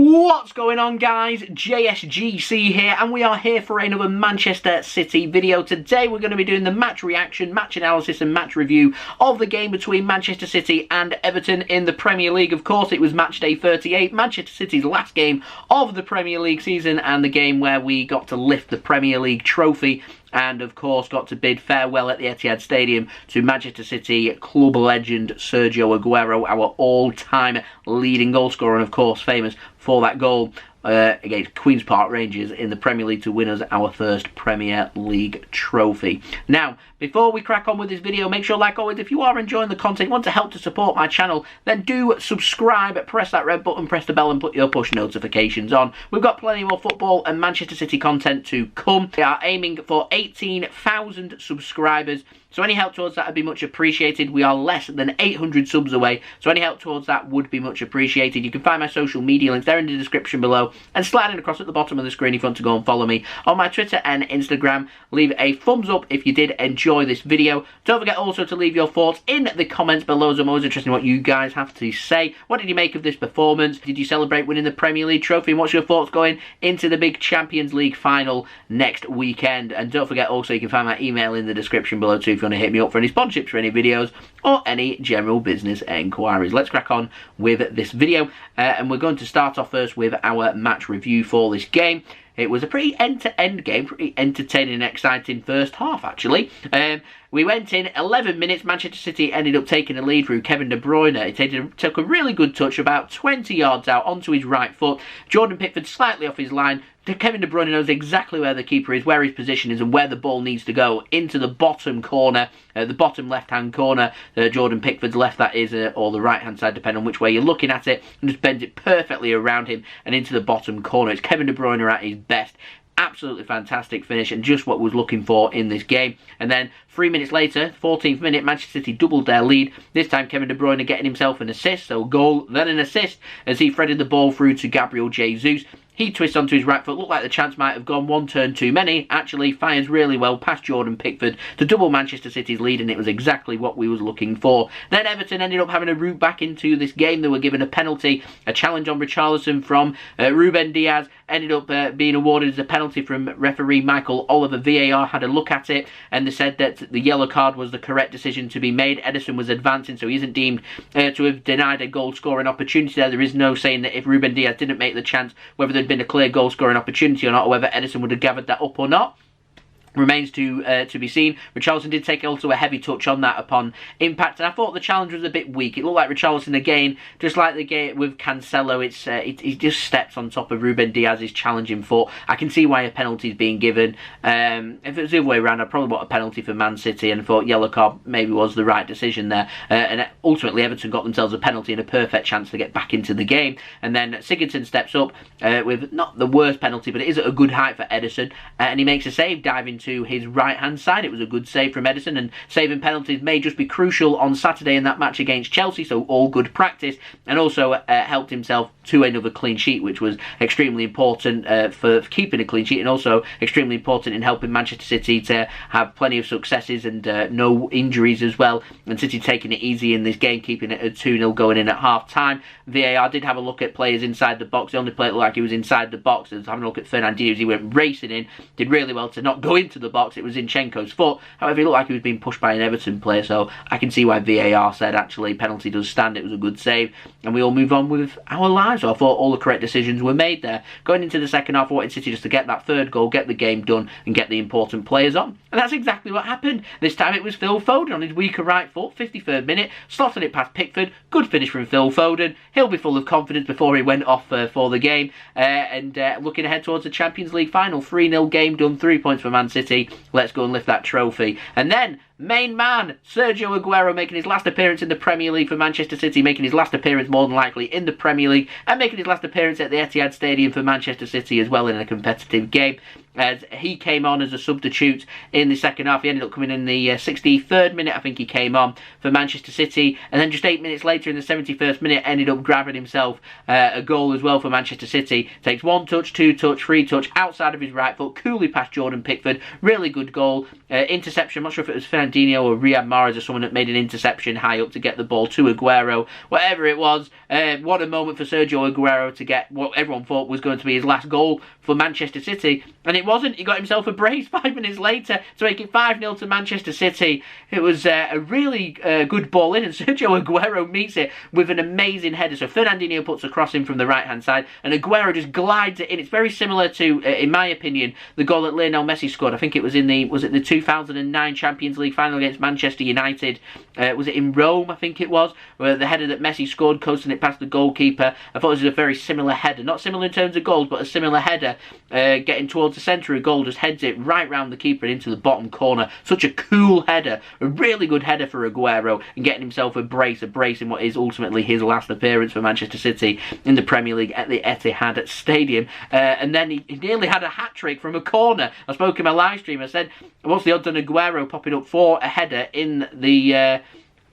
What's going on, guys? JSGC here, and we are here for another Manchester City video. Today we're going to be doing the match reaction, match analysis and match review of the game between Manchester City and Everton in the Premier League. Of course, it was match day 38, Manchester City's last game of the Premier League season and the game where we got to lift the Premier League trophy. And, of course, got to bid farewell at the Etihad Stadium to Manchester City club legend Sergio Aguero, our all-time leading goalscorer, and, of course, famous for that goal against Queen's Park Rangers in the Premier League to win us our first Premier League trophy. Now, before we crack on with this video, make sure, like always, if you are enjoying the content, want to help to support my channel, then do subscribe, press that red button, press the bell and put your push notifications on. We've got plenty more football and Manchester City content to come. We are aiming for 18,000 subscribers. So any help towards that would be much appreciated. We are less than 800 subs away, so any help towards that would be much appreciated. You can find my social media links there in the description below, and sliding across at the bottom of the screen if you want to go and follow me on my Twitter and Instagram. Leave a thumbs up if you did enjoy this video. Don't forget also to leave your thoughts in the comments below, as I'm always interested in what you guys have to say. What did you make of this performance? Did you celebrate winning the Premier League trophy? And what's your thoughts going into the big Champions League final next weekend? And don't forget also you can find my email in the description below too if you want to hit me up for any sponsorships for any videos or any general business enquiries. Let's crack on with this video, and we're going to start off first with our match review for this game. It was a pretty end-to-end game, pretty entertaining and exciting first half, actually. We went in 11 minutes. Manchester City ended up taking a lead through Kevin De Bruyne. He took a really good touch about 20 yards out onto his right foot. Jordan Pickford slightly off his line. Kevin De Bruyne knows exactly where the keeper is, where his position is, and where the ball needs to go into the bottom corner, the bottom left-hand corner. Jordan Pickford's left, that is, or the right-hand side, depending on which way you're looking at it, and just bends it perfectly around him and into the bottom corner. It's Kevin De Bruyne at his best. Absolutely fantastic finish and just what we was looking for in this game. And then 3 minutes later, 14th minute, Manchester City doubled their lead. This time Kevin De Bruyne getting himself an assist, so a goal, then an assist as he threaded the ball through to Gabriel Jesus. He twists onto his right foot, looked like the chance might have gone one turn too many. Actually fires really well past Jordan Pickford to double Manchester City's lead, and it was exactly what we was looking for. Then Everton ended up having a route back into this game. They were given a penalty, a challenge on Richarlison from Ruben Dias, ended up being awarded as a penalty from referee Michael Oliver. VAR had a look at it and they said that the yellow card was the correct decision to be made. Ederson was advancing, so he isn't deemed to have denied a goal scoring opportunity there. There is no saying that if Ruben Dias didn't make the chance, whether there'd been a clear goal scoring opportunity or not, or whether Ederson would have gathered that up or not remains to be seen. Richarlison did take also a heavy touch on that upon impact, and I thought the challenge was a bit weak. It looked like Richarlison again, just like the game with Cancelo, he just steps on top of Ruben Dias's challenging foot. I can see why a penalty is being given. If it was the other way around, I'd probably want a penalty for Man City and thought yellow card maybe was the right decision there. And ultimately Everton got themselves a penalty and a perfect chance to get back into the game. And then Sigurdsson steps up with not the worst penalty, but it is at a good height for Ederson, and he makes a save diving to his right hand side. It was a good save from Ederson, and saving penalties may just be crucial on Saturday in that match against Chelsea, so all good practice. And also helped himself to another clean sheet, which was extremely important for keeping a clean sheet, and also extremely important in helping Manchester City to have plenty of successes and no injuries as well, and City taking it easy in this game, keeping it at 2-0 going in at half time. VAR did have a look at players inside the box. The only player looked like he was inside the box. Having a look at Fernandinho as he went racing in, did really well to not go into the box. It was Zinchenko's foot. However, he looked like he was being pushed by an Everton player, so I can see why VAR said actually penalty does stand. It was a good save, and we all move on with our lives. So I thought all the correct decisions were made there. Going into the second half, I wanted City just to get that third goal, get the game done, and get the important players on. And that's exactly what happened. This time it was Phil Foden on his weaker right foot, 53rd minute, slotted it past Pickford. Good finish from Phil Foden. He'll be full of confidence before he went off for the game. And looking ahead towards the Champions League final, 3-0 game done, 3 points for Man City. Let's go and lift that trophy. And then main man Sergio Aguero making his last appearance in the Premier League for Manchester City, making his last appearance more than likely in the Premier League, and making his last appearance at the Etihad Stadium for Manchester City as well in a competitive game. As he came on as a substitute in the second half. He ended up coming in the 63rd minute, I think he came on for Manchester City, and then just 8 minutes later in the 71st minute ended up grabbing himself a goal as well for Manchester City. Takes 1 touch, 2 touch, 3 touch outside of his right foot, coolly past Jordan Pickford. Really good goal. Interception, I'm not sure if it was Fernandinho or Riyad Mahrez or someone that made an interception high up to get the ball to Aguero. Whatever it was, What a moment for Sergio Aguero to get what everyone thought was going to be his last goal for Manchester City. And it wasn't. He got himself a brace 5 minutes later to make it 5-0 to Manchester City. It was a really good ball in, and Sergio Aguero meets it with an amazing header. So Fernandinho puts a cross in from the right-hand side, and Aguero just glides it in. It's very similar to, in my opinion, the goal that Lionel Messi scored. I think it was in the 2009 Champions League final against Manchester United. Was it in Rome, I think it was, where the header that Messi scored, coasting it past the goalkeeper. I thought it was a very similar header. Not similar in terms of goals, but a similar header. Getting towards the centre of goal, just heads it right round the keeper and into the bottom corner. Such a cool header. A really good header for Aguero, and getting himself a brace in what is ultimately his last appearance for Manchester City in the Premier League at the Etihad Stadium. And then he nearly had a hat-trick from a corner. I spoke in my live stream. I said, what's the odds on Aguero popping up for a header in the...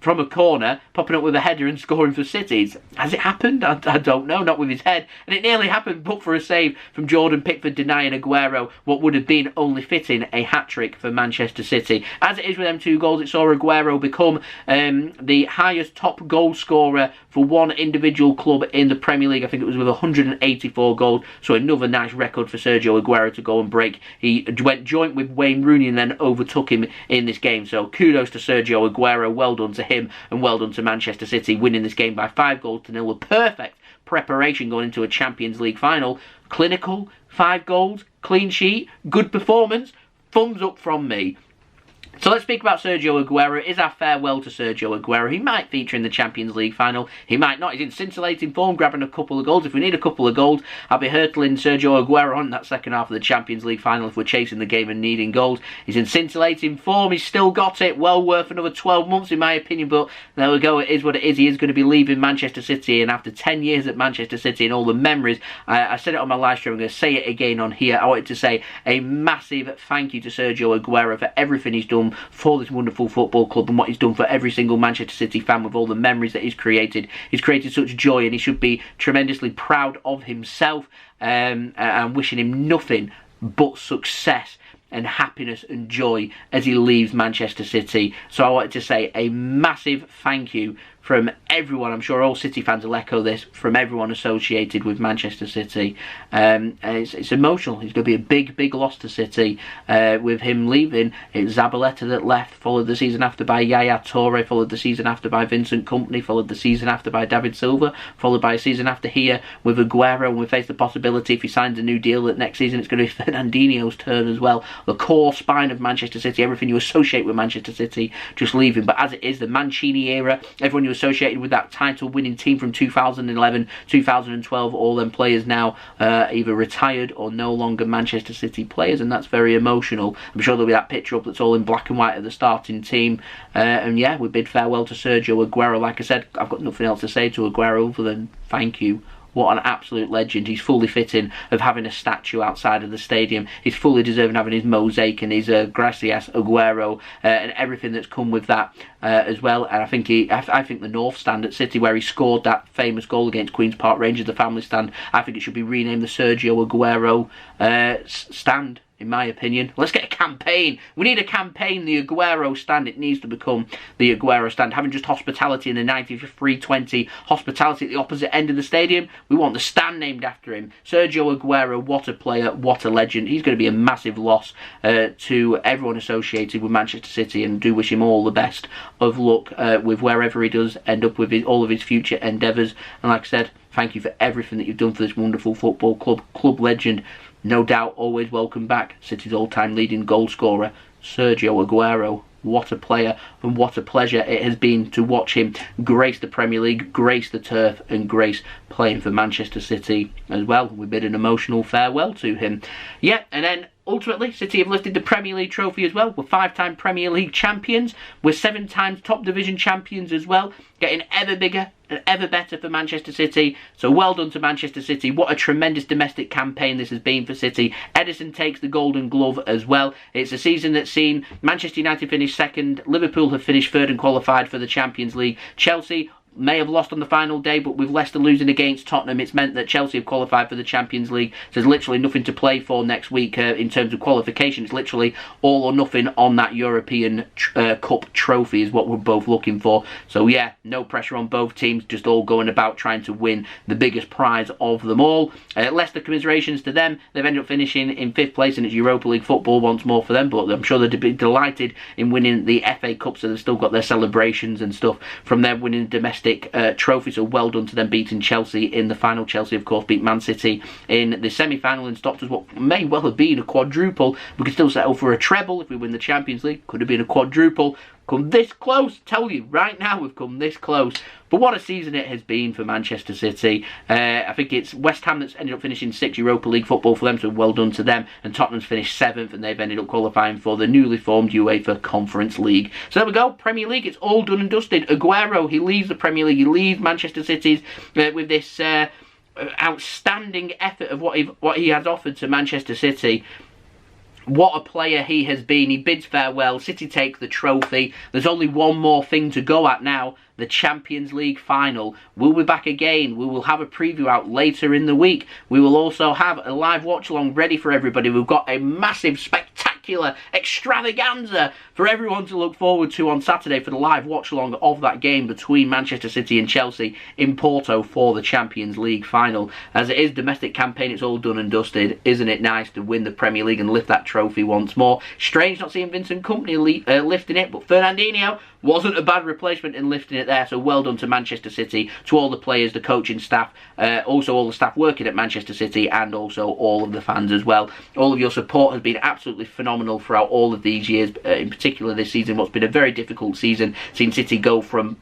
from a corner, popping up with a header and scoring for City? Has it happened? I don't know, not with his head. And it nearly happened, but for a save from Jordan Pickford denying Aguero what would have been only fitting a hat-trick for Manchester City. As it is with them 2 goals, it saw Aguero become the highest top goal scorer for one individual club in the Premier League. I think it was with 184 goals, so another nice record for Sergio Aguero to go and break. He went joint with Wayne Rooney and then overtook him in this game. So kudos to Sergio Aguero, well done to him, and well done to Manchester City, winning this game by 5-0. A perfect preparation going into a Champions League final. Clinical, 5 goals, clean sheet, good performance, thumbs up from me. So let's speak about Sergio Aguero. It is our farewell to Sergio Aguero. He might feature in the Champions League final. He might not. He's in scintillating form, grabbing a couple of goals. If we need a couple of goals, I'll be hurtling Sergio Aguero on that second half of the Champions League final if we're chasing the game and needing goals. He's in scintillating form. He's still got it. Well worth another 12 months in my opinion, but there we go. It is what it is. He is going to be leaving Manchester City, and after 10 years at Manchester City and all the memories, I said it on my live stream, I'm going to say it again on here. I wanted to say a massive thank you to Sergio Aguero for everything he's done for this wonderful football club and what he's done for every single Manchester City fan with all the memories that he's created. He's created such joy, and he should be tremendously proud of himself, and wishing him nothing but success and happiness and joy as he leaves Manchester City. So I wanted to say a massive thank you from everyone. I'm sure all City fans will echo this, from everyone associated with Manchester City. It's emotional. It's going to be a big loss to City with him leaving. It's Zabaleta that left, followed the season after by Yaya Toure, followed the season after by Vincent Kompany, followed the season after by David Silva, followed by a season after here with Aguero, and we face the possibility, if he signs a new deal, that next season it's going to be Fernandinho's turn as well. The core spine of Manchester City, everything you associate with Manchester City, just leaving. But as it is, the Mancini era, everyone you associated with that title-winning team from 2011, 2012, all them players now either retired or no longer Manchester City players, and that's very emotional. I'm sure there'll be that picture up that's all in black and white of the starting team. And yeah, we bid farewell to Sergio Aguero. Like I said, I've got nothing else to say to Aguero other than thank you. What an absolute legend. He's fully fitting of having a statue outside of the stadium. He's fully deserving having his mosaic and his Gracias Aguero and everything that's come with that as well. And I think the North Stand at City, where he scored that famous goal against Queen's Park Rangers, the family stand, I think it should be renamed the Sergio Aguero stand, in my opinion. Let's get a campaign. We need a campaign, the Aguero stand. It needs to become the Aguero stand. Having just hospitality in the 93-20 hospitality at the opposite end of the stadium, we want the stand named after him. Sergio Aguero, what a player, what a legend. He's going to be a massive loss to everyone associated with Manchester City, and do wish him all the best of luck with wherever he does end up with all of his future endeavours. And like I said, thank you for everything that you've done for this wonderful football club. Club legend, no doubt, always welcome back. City's all-time leading goal scorer, Sergio Aguero. What a player, and what a pleasure it has been to watch him grace the Premier League, grace the turf, and grace playing for Manchester City as well. We bid an emotional farewell to him. Yeah, and then ultimately, City have lifted the Premier League trophy as well. We're 5-time Premier League champions. We're 7 times top division champions as well. Getting ever bigger and ever better for Manchester City. So well done to Manchester City. What a tremendous domestic campaign this has been for City. Ederson takes the Golden Glove as well. It's a season that's seen Manchester United finish second. Liverpool have finished third and qualified for the Champions League. Chelsea may have lost on the final day, but with Leicester losing against Tottenham, it's meant that Chelsea have qualified for the Champions League. So there's literally nothing to play for next week in terms of qualification. It's literally all or nothing on that European Cup trophy is what we're both looking for. So yeah, no pressure on both teams, just all going about trying to win the biggest prize of them all. Leicester, commiserations to them. They've ended up finishing in 5th place, and it's Europa League football once more for them, but I'm sure they'd be delighted in winning the FA Cup, so they've still got their celebrations and stuff from their winning domestic trophy. So well done to them beating Chelsea in the final. Chelsea, of course, beat Man City in the semi-final and stopped us what may well have been a quadruple. We could still settle for a treble if we win the Champions League. Could have been a quadruple. Come this close, tell you right now, we've come this close. But what a season it has been for Manchester City. I think it's West Ham that's ended up finishing 6th Europa League football for them, so well done to them. And Tottenham's finished 7th, and they've ended up qualifying for the newly formed UEFA Conference League. So there we go, Premier League, it's all done and dusted. Aguero, he leaves the Premier League, he leaves Manchester City's with this outstanding effort of what he has offered to Manchester City. What a player he has been. He bids farewell. City take the trophy. There's only one more thing to go at now. The Champions League final. We'll be back again. We will have a preview out later in the week. We will also have a live watch along ready for everybody. We've got a massive, spectacular extravaganza for everyone to look forward to on Saturday for the live watch along of that game between Manchester City and Chelsea in Porto for the Champions League final. As it is domestic campaign, it's all done and dusted. Isn't it nice to win the Premier League and lift that trophy once more? Strange not seeing Vincent Kompany lifting it, but Fernandinho wasn't a bad replacement in lifting it there, so well done to Manchester City, to all the players, the coaching staff, also all the staff working at Manchester City, and also all of the fans as well. All of your support has been absolutely phenomenal throughout all of these years, in particular this season, what's been a very difficult season, seeing City go from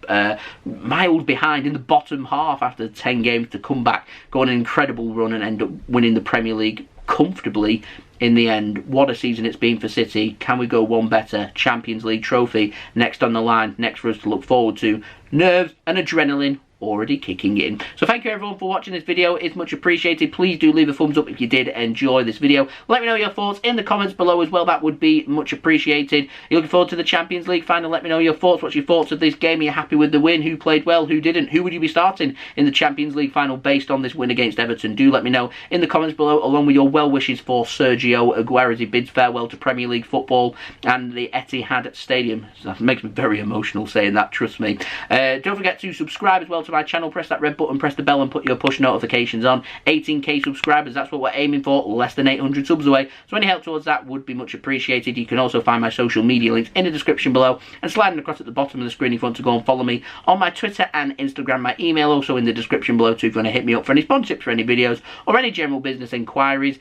miles behind in the bottom half after 10 games to come back, go on an incredible run and end up winning the Premier League comfortably in the end. What a season it's been for City. Can we go one better? Champions League trophy next on the line, next for us to look forward to. Nerves and adrenaline already kicking in. So thank you everyone for watching this video. It's much appreciated. Please do leave a thumbs up if you did enjoy this video. Let me know your thoughts in the comments below as well. That would be much appreciated. You're looking forward to the Champions League final? Let me know your thoughts. What's your thoughts of this game? Are you happy with the win? Who played well? Who didn't? Who would you be starting in the Champions League final based on this win against Everton? Do let me know in the comments below, along with your well wishes for Sergio Aguero as he bids farewell to Premier League football and the Etihad Stadium. That makes me very emotional saying that, trust me. Don't forget to subscribe as well to my channel. Press that red button, press the bell and put your push notifications on. 18k subscribers, that's what we're aiming for. Less than 800 subs away, so any help towards that would be much appreciated. You can also find my social media links in the description below, and sliding across at the bottom of the screen if you want to go and follow me on my Twitter and Instagram. My email also in the description below too if you want to hit me up for any sponsorships for any videos or any general business inquiries.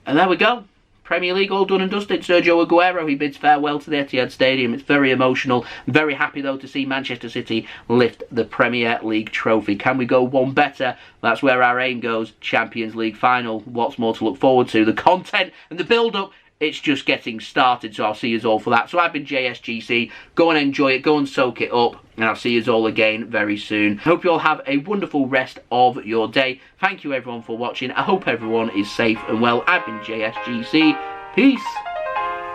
And there we go. Premier League all done and dusted. Sergio Aguero, he bids farewell to the Etihad Stadium. It's very emotional. Very happy though to see Manchester City lift the Premier League trophy. Can we go one better? That's where our aim goes. Champions League final. What's more to look forward to? The content and the build-up. It's just getting started, so I'll see you all for that. So I've been JSGC. Go and enjoy it. Go and soak it up. And I'll see you all again very soon. Hope you all have a wonderful rest of your day. Thank you everyone for watching. I hope everyone is safe and well. I've been JSGC. Peace.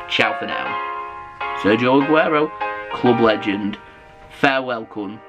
Ciao for now. Sergio Aguero, club legend. Farewell, Kun.